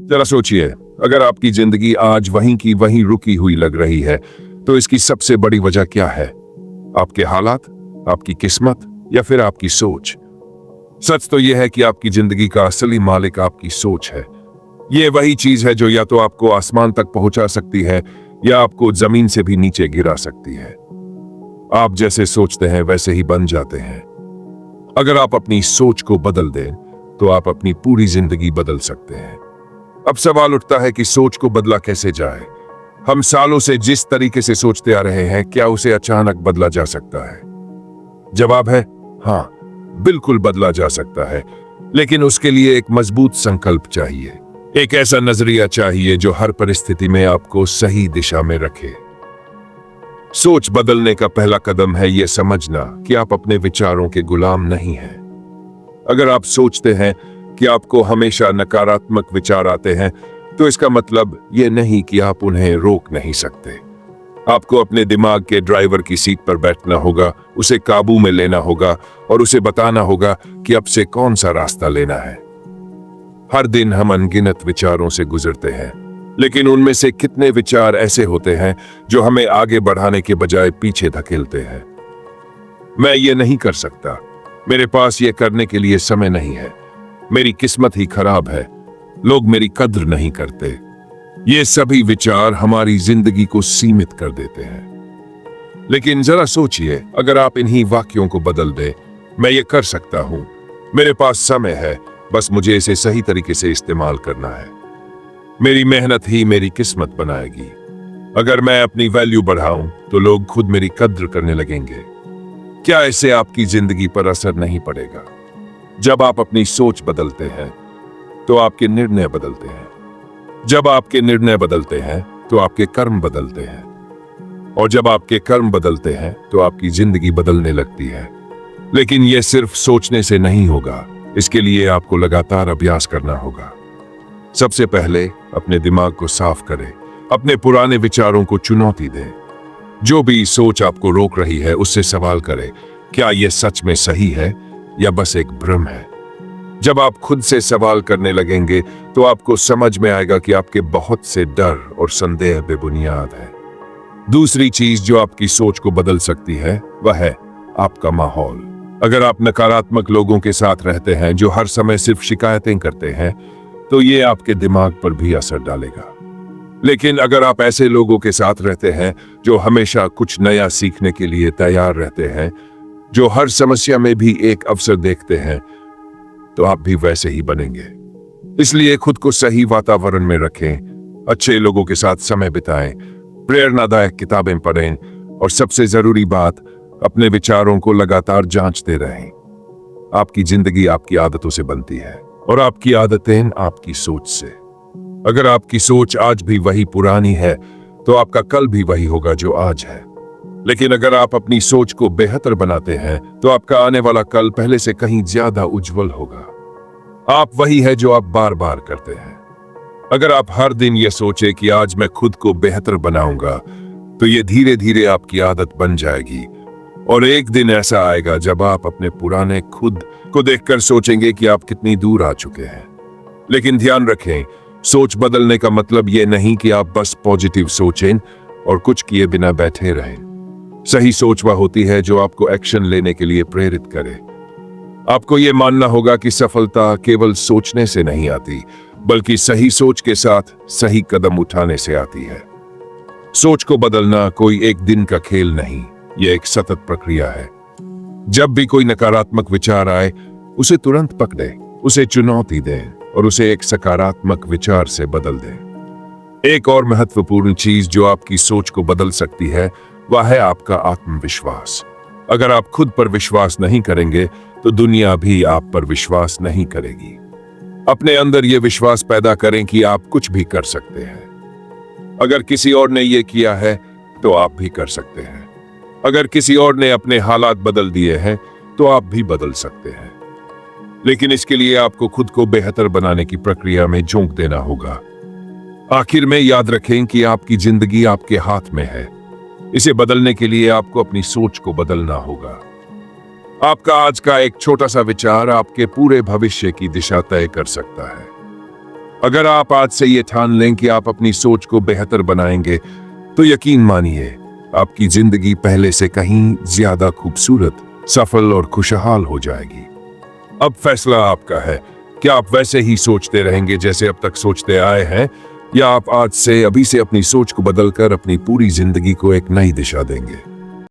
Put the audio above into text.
जरा सोचिए, अगर आपकी जिंदगी आज वहीं की वहीं रुकी हुई लग रही है, तो इसकी सबसे बड़ी वजह क्या है? आपके हालात, आपकी किस्मत या फिर आपकी सोच? सच तो यह है कि आपकी जिंदगी का असली मालिक आपकी सोच है। यह वही चीज है जो या तो आपको आसमान तक पहुंचा सकती है या आपको जमीन से भी नीचे गिरा सकती है। आप जैसे सोचते हैं वैसे ही बन जाते हैं। अगर आप अपनी सोच को बदल दें तो आप अपनी पूरी जिंदगी बदल सकते हैं। अब सवाल उठता है कि सोच को बदला कैसे जाए? हम सालों से जिस तरीके से सोचते आ रहे हैं, क्या उसे अचानक बदला जा सकता है? जवाब है हाँ, बिल्कुल बदला जा सकता है, लेकिन उसके लिए एक मजबूत संकल्प चाहिए। एक ऐसा नजरिया चाहिए जो हर परिस्थिति में आपको सही दिशा में रखे। सोच बदलने का पहला कदम है यह समझना कि आप अपने विचारों के गुलाम नहीं हैं। अगर आप सोचते हैं कि आपको हमेशा नकारात्मक विचार आते हैं, तो इसका मतलब यह नहीं कि आप उन्हें रोक नहीं सकते। आपको अपने दिमाग के ड्राइवर की सीट पर बैठना होगा, उसे काबू में लेना होगा और उसे बताना होगा कि अब से कौन सा रास्ता लेना है। हर दिन हम अनगिनत विचारों से गुजरते हैं, लेकिन उनमें से कितने विचार ऐसे होते हैं जो हमें आगे बढ़ाने के बजाय पीछे धकेलते हैं? मैं ये नहीं कर सकता, मेरे पास ये करने के लिए समय नहीं है, मेरी किस्मत ही खराब है, लोग मेरी कद्र नहीं करते। ये सभी विचार हमारी जिंदगी को सीमित कर देते हैं। लेकिन जरा सोचिए, अगर आप इन्हीं वाक्यों को बदल दें, मैं ये कर सकता हूं, मेरे पास समय है, बस मुझे इसे सही तरीके से इस्तेमाल करना है, मेरी मेहनत ही मेरी किस्मत बनाएगी। अगर मैं अपनी वैल्यू बढ़ाऊं तो लोग खुद मेरी कद्र करने लगेंगे। क्या इससे आपकी जिंदगी पर असर नहीं पड़ेगा? जब आप अपनी सोच बदलते हैं तो आपके निर्णय बदलते हैं। जब आपके निर्णय बदलते हैं तो आपके कर्म बदलते हैं, और जब आपके कर्म बदलते हैं तो आपकी जिंदगी बदलने लगती है। लेकिन यह सिर्फ सोचने से नहीं होगा, इसके लिए आपको लगातार अभ्यास करना होगा। सबसे पहले अपने दिमाग को साफ करें, अपने पुराने विचारों को चुनौती दें। जो भी सोच आपको रोक रही है उससे सवाल करें, क्या यह सच में सही है या बस एक भ्रम है? जब आप खुद से सवाल करने लगेंगे तो आपको समझ में आएगा कि आपके बहुत से डर और संदेह बेबुनियाद है। दूसरी चीज जो आपकी सोच को बदल सकती है वह है आपका माहौल। अगर आप नकारात्मक लोगों के साथ रहते हैं जो हर समय सिर्फ शिकायतें करते हैं, तो ये आपके दिमाग पर भी असर डालेगा। लेकिन अगर आप ऐसे लोगों के साथ रहते हैं जो हमेशा कुछ नया सीखने के लिए तैयार रहते हैं, जो हर समस्या में भी एक अवसर देखते हैं, तो आप भी वैसे ही बनेंगे। इसलिए खुद को सही वातावरण में रखें, अच्छे लोगों के साथ समय बिताएं, प्रेरणादायक किताबें पढ़ें और सबसे जरूरी बात, अपने विचारों को लगातार जांचते रहें। आपकी जिंदगी आपकी आदतों से बनती है और आपकी आदतें आपकी सोच से। अगर आपकी सोच आज भी वही पुरानी है तो आपका कल भी वही होगा जो आज है। लेकिन अगर आप अपनी सोच को बेहतर बनाते हैं तो आपका आने वाला कल पहले से कहीं ज्यादा उज्जवल होगा। आप वही है जो आप बार बार करते हैं। अगर आप हर दिन यह सोचे कि आज मैं खुद को बेहतर बनाऊंगा, तो यह धीरे धीरे आपकी आदत बन जाएगी और एक दिन ऐसा आएगा जब आप अपने पुराने खुद को देखकर सोचेंगे कि आप कितनी दूर आ चुके हैं। लेकिन ध्यान रखें, सोच बदलने का मतलब यह नहीं कि आप बस पॉजिटिव सोचें और कुछ किए बिना बैठे रहें। सही सोच वह होती है जो आपको एक्शन लेने के लिए प्रेरित करे। आपको यह मानना होगा कि सफलता केवल सोचने से नहीं आती, बल्कि सही सोच के साथ सही कदम उठाने से आती है। सोच को बदलना कोई एक दिन का खेल नहीं, यह एक सतत प्रक्रिया है। जब भी कोई नकारात्मक विचार आए, उसे तुरंत पकड़े, उसे चुनौती दें और उसे एक सकारात्मक विचार से बदल दें। एक और महत्वपूर्ण चीज जो आपकी सोच को बदल सकती है वह है आपका आत्मविश्वास। अगर आप खुद पर विश्वास नहीं करेंगे तो दुनिया भी आप पर विश्वास नहीं करेगी। अपने अंदर यह विश्वास पैदा करें कि आप कुछ भी कर सकते हैं। अगर किसी और ने यह किया है तो आप भी कर सकते हैं। अगर किसी और ने अपने हालात बदल दिए हैं तो आप भी बदल सकते हैं। लेकिन इसके लिए आपको खुद को बेहतर बनाने की प्रक्रिया में झोंक देना होगा। आखिर में याद रखें कि आपकी जिंदगी आपके हाथ में है। इसे बदलने के लिए आपको अपनी सोच को बदलना होगा। आपका आज का एक छोटा सा विचार आपके पूरे भविष्य की दिशा तय कर सकता है। अगर आप आज से ये ठान लें कि आप अपनी सोच को बेहतर बनाएंगे, तो यकीन मानिए आपकी जिंदगी पहले से कहीं ज्यादा खूबसूरत, सफल और खुशहाल हो जाएगी। अब फैसला आपका है। क्या आप वैसे ही सोचते रहेंगे जैसे अब तक सोचते आए हैं, या आप आज से अभी से अपनी सोच को बदलकर अपनी पूरी जिंदगी को एक नई दिशा देंगे?